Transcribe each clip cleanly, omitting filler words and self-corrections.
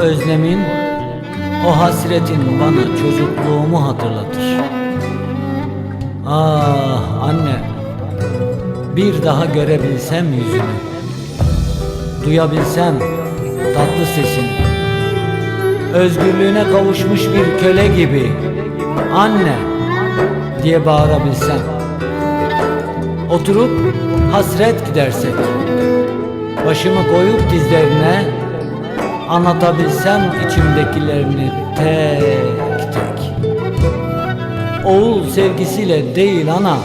özlemin, o hasretin bana çocukluğumu hatırlatır. Ah anne, bir daha görebilsem yüzünü, duyabilsem tatlı sesini, özgürlüğüne kavuşmuş bir köle gibi anne diye bağırabilsem, oturup hasret gidersek, başımı koyup dizlerine anlatabilsem içimdekilerini tek tek. Oğul sevgisiyle değil ana,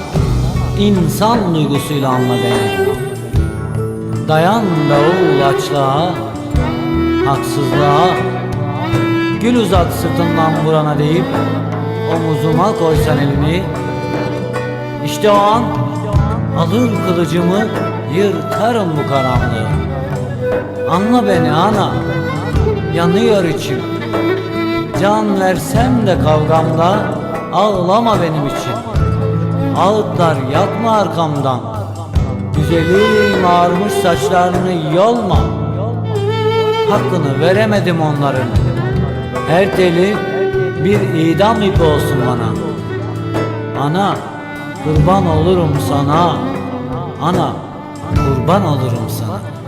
insan duygusuyla anla beni. Dayan be oğul açlığa, haksızlığa, gül uzat sırtından vurana deyip omuzuma koysan elini, işte o an alır kılıcımı, yırtarım bu karanlığı. Anla beni ana, yanıyor içim. Can versem de kavgamda ağlama benim için. Ağıtlar yakma arkamdan, güzelim ağarmış saçlarını yolma. Hakkını veremedim onların, her teli bir idam ipi olsun bana. Ana, kurban olurum sana, ana, kurban olurum sana.